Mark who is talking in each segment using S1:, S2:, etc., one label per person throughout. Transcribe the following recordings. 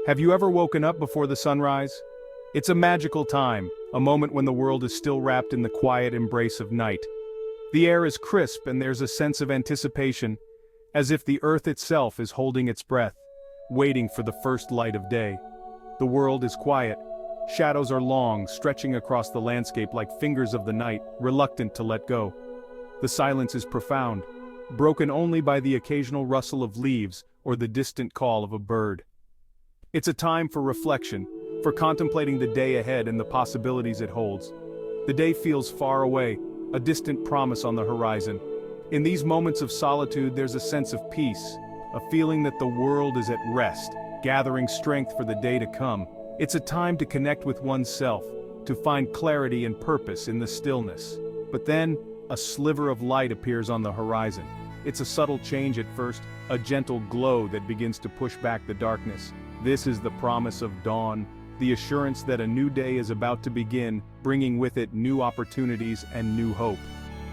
S1: Have you ever woken up before the sunrise? It's a magical time, a moment when the world is still wrapped in the quiet embrace of night. The air is crisp and there's a sense of anticipation, as if the earth itself is holding its breath, waiting for the first light of day. The world is quiet. Shadows are long, stretching across the landscape like fingers of the night, reluctant to let go. The silence is profound, broken only by the occasional rustle of leaves or the distant call of a bird. It's a time for reflection, for contemplating the day ahead and the possibilities it holds. The day feels far away, a distant promise on the horizon. In these moments of solitude, there's a sense of peace, a feeling that the world is at rest, gathering strength for the day to come. It's a time to connect with oneself, to find clarity and purpose in the stillness. But then, a sliver of light appears on the horizon. It's a subtle change at first, a gentle glow that begins to push back the darkness. This is the promise of dawn, the assurance that a new day is about to begin, bringing with it new opportunities and new hope.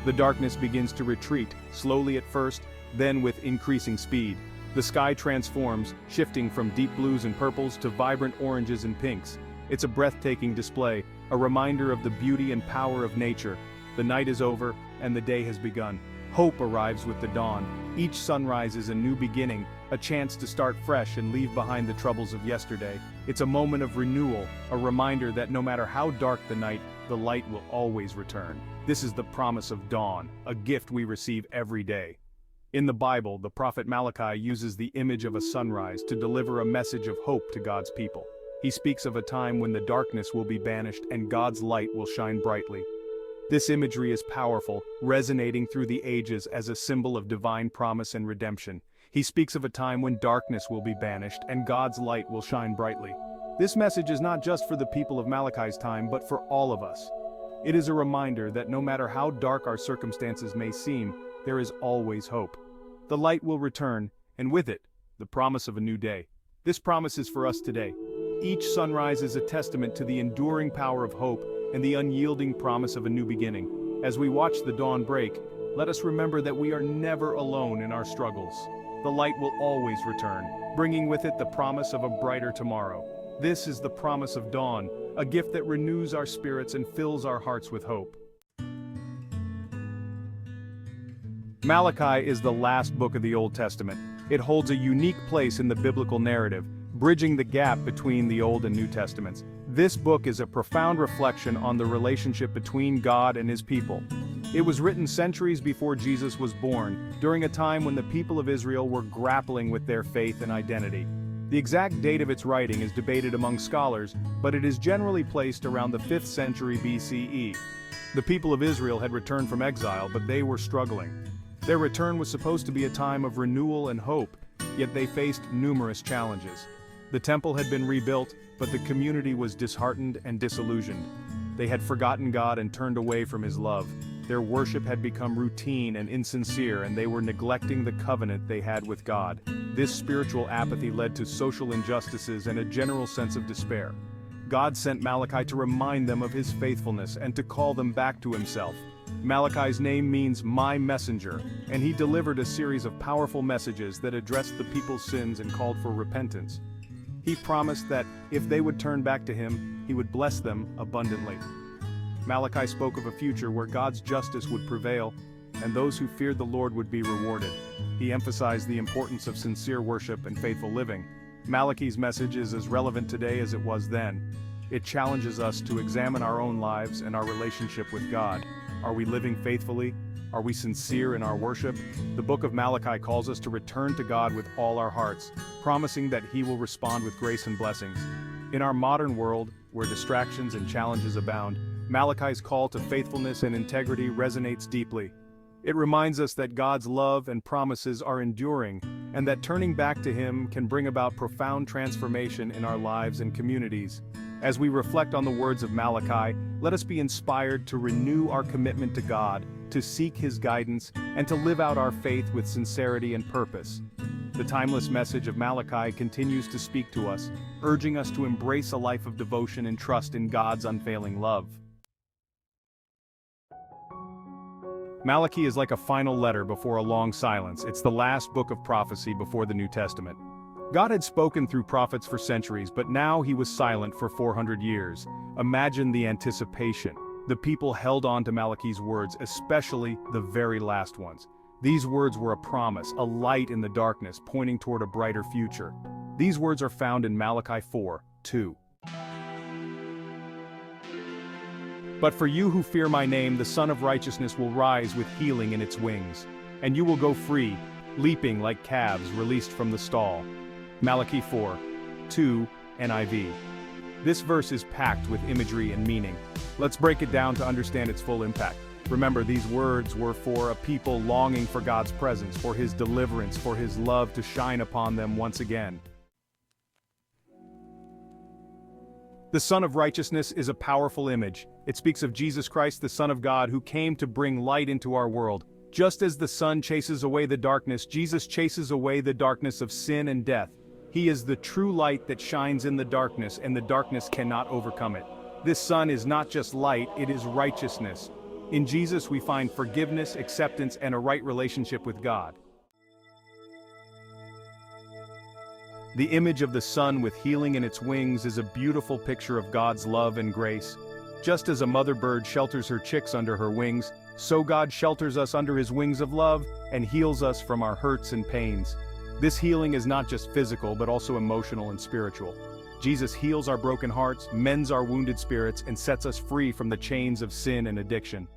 S1: The darkness begins to retreat, slowly at first, then with increasing speed. The sky transforms, shifting from deep blues and purples to vibrant oranges and pinks. It's a breathtaking display, a reminder of the beauty and power of nature. The night is over, and the day has begun. Hope arrives with the dawn. Each sunrise is a new beginning, a chance to start fresh and leave behind the troubles of yesterday. It's a moment of renewal, a reminder that no matter how dark the night, the light will always return. This is the promise of dawn, a gift we receive every day. In the Bible, the prophet Malachi uses the image of a sunrise to deliver a message of hope to God's people. He speaks of a time when the darkness will be banished and God's light will shine brightly. This imagery is powerful, resonating through the ages as a symbol of divine promise and redemption. He speaks of a time when darkness will be banished and God's light will shine brightly. This message is not just for the people of Malachi's time, but for all of us. It is a reminder that no matter how dark our circumstances may seem, there is always hope. The light will return, and with it, the promise of a new day. This promise is for us today. Each sunrise is a testament to the enduring power of hope and the unyielding promise of a new beginning. As we watch the dawn break, let us remember that we are never alone in our struggles. The light will always return, bringing with it the promise of a brighter tomorrow. This is the promise of dawn, a gift that renews our spirits and fills our hearts with hope. Malachi is the last book of the Old Testament. It holds a unique place in the biblical narrative, bridging the gap between the Old and New Testaments. This book is a profound reflection on the relationship between God and His people. It was written centuries before Jesus was born, during a time when the people of Israel were grappling with their faith and identity. The exact date of its writing is debated among scholars, but it is generally placed around the 5th century BCE. The people of Israel had returned from exile, but they were struggling. Their return was supposed to be a time of renewal and hope, yet they faced numerous challenges. The temple had been rebuilt, but the community was disheartened and disillusioned. They had forgotten God and turned away from His love. Their worship had become routine and insincere, and they were neglecting the covenant they had with God. This spiritual apathy led to social injustices and a general sense of despair. God sent Malachi to remind them of His faithfulness and to call them back to Himself. Malachi's name means "my messenger," and he delivered a series of powerful messages that addressed the people's sins and called for repentance. He promised that if they would turn back to Him, He would bless them abundantly. Malachi spoke of a future where God's justice would prevail, and those who feared the Lord would be rewarded. He emphasized the importance of sincere worship and faithful living. Malachi's message is as relevant today as it was then. It challenges us to examine our own lives and our relationship with God. Are we living faithfully? Are we sincere in our worship? The book of Malachi calls us to return to God with all our hearts, promising that He will respond with grace and blessings. In our modern world, where distractions and challenges abound, Malachi's call to faithfulness and integrity resonates deeply. It reminds us that God's love and promises are enduring, and that turning back to Him can bring about profound transformation in our lives and communities. As we reflect on the words of Malachi, let us be inspired to renew our commitment to God, to seek His guidance, and to live out our faith with sincerity and purpose. The timeless message of Malachi continues to speak to us, urging us to embrace a life of devotion and trust in God's unfailing love. Malachi is like a final letter before a long silence. It's the last book of prophecy before the New Testament. God had spoken through prophets for centuries, but now he was silent for 400 years. Imagine the anticipation. The people held on to Malachi's words, especially the very last ones. These words were a promise, a light in the darkness, pointing toward a brighter future. These words are found in Malachi 4:2. But for you who fear my name, the Son of Righteousness will rise with healing in its wings, and you will go free, leaping like calves released from the stall. Malachi 4:2 NIV. This verse is packed with imagery and meaning. Let's break it down to understand its full impact. Remember, these words were for a people longing for God's presence, for his deliverance, for his love to shine upon them once again. The Son of Righteousness is a powerful image. It speaks of Jesus Christ, the Son of God, who came to bring light into our world. Just as the sun chases away the darkness, Jesus chases away the darkness of sin and death. He is the true light that shines in the darkness, and the darkness cannot overcome it. This sun is not just light, it is righteousness. In Jesus we find forgiveness, acceptance, and a right relationship with God. The image of the sun with healing in its wings is a beautiful picture of God's love and grace. Just as a mother bird shelters her chicks under her wings, so God shelters us under his wings of love and heals us from our hurts and pains. This healing is not just physical but also emotional and spiritual. Jesus heals our broken hearts, mends our wounded spirits, and sets us free from the chains of sin and addiction.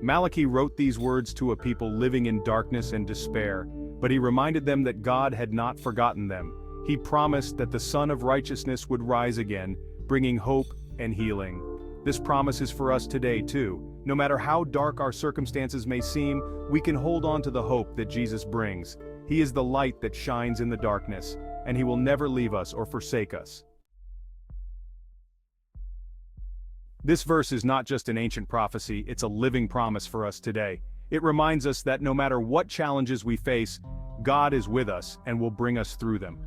S1: Malachi wrote these words to a people living in darkness and despair, but he reminded them that God had not forgotten them. He promised that the Son of Righteousness would rise again, bringing hope and healing. This promise is for us today too. No matter how dark our circumstances may seem, we can hold on to the hope that Jesus brings. He is the light that shines in the darkness, and he will never leave us or forsake us. This verse is not just an ancient prophecy, it's a living promise for us today. It reminds us that no matter what challenges we face, God is with us and will bring us through them.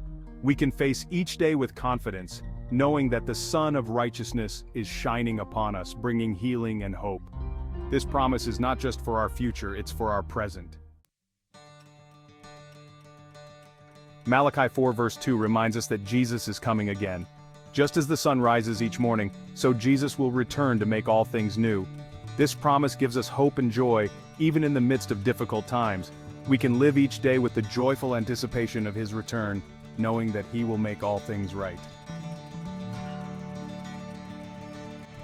S1: We can face each day with confidence, knowing that the Son of Righteousness is shining upon us, bringing healing and hope. This promise is not just for our future, it's for our present. Malachi 4:2 reminds us that Jesus is coming again. Just as the sun rises each morning, so Jesus will return to make all things new. This promise gives us hope and joy, even in the midst of difficult times. We can live each day with the joyful anticipation of his return, knowing that he will make all things right.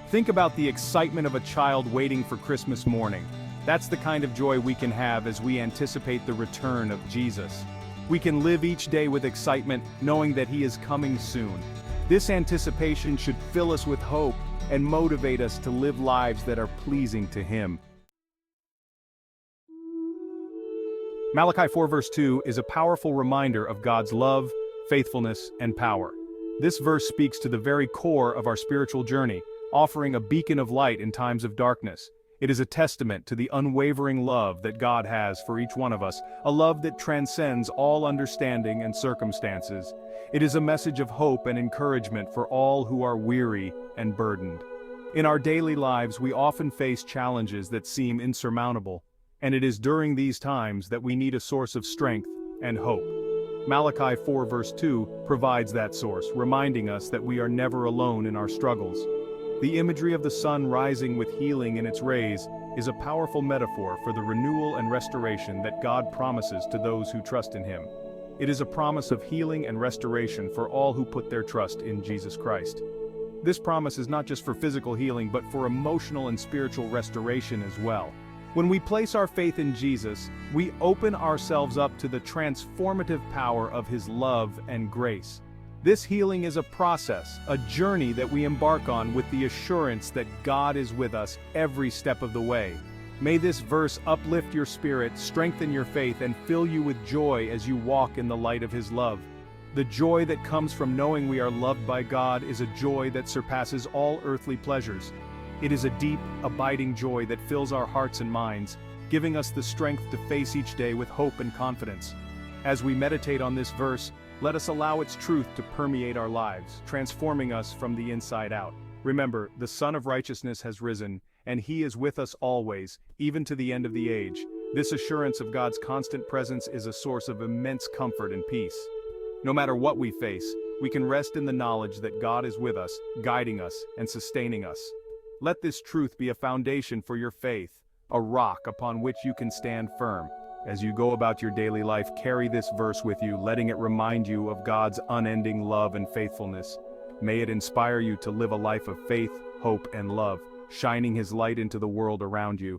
S1: Think about the excitement of a child waiting for Christmas morning. That's the kind of joy we can have as we anticipate the return of Jesus. We can live each day with excitement, knowing that he is coming soon. This anticipation should fill us with hope and motivate us to live lives that are pleasing to him. Malachi 4:2 is a powerful reminder of God's love, faithfulness, and power. This verse speaks to the very core of our spiritual journey, offering a beacon of light in times of darkness. It is a testament to the unwavering love that God has for each one of us, a love that transcends all understanding and circumstances. It is a message of hope and encouragement for all who are weary and burdened. In our daily lives, we often face challenges that seem insurmountable, and it is during these times that we need a source of strength and hope. Malachi 4:2 provides that source, reminding us that we are never alone in our struggles. The imagery of the sun rising with healing in its rays is a powerful metaphor for the renewal and restoration that God promises to those who trust in him. It is a promise of healing and restoration for all who put their trust in Jesus Christ. This promise is not just for physical healing but for emotional and spiritual restoration as well. When we place our faith in Jesus, we open ourselves up to the transformative power of his love and grace. This healing is a process, a journey that we embark on with the assurance that God is with us every step of the way. May this verse uplift your spirit, strengthen your faith, and fill you with joy as you walk in the light of his love. The joy that comes from knowing we are loved by God is a joy that surpasses all earthly pleasures. It is a deep, abiding joy that fills our hearts and minds, giving us the strength to face each day with hope and confidence. As we meditate on this verse, let us allow its truth to permeate our lives, transforming us from the inside out. Remember, the Son of Righteousness has risen, and he is with us always, even to the end of the age. This assurance of God's constant presence is a source of immense comfort and peace. No matter what we face, we can rest in the knowledge that God is with us, guiding us, and sustaining us. Let this truth be a foundation for your faith, a rock upon which you can stand firm. As you go about your daily life, carry this verse with you, letting it remind you of God's unending love and faithfulness. May it inspire you to live a life of faith, hope, and love, shining His light into the world around you.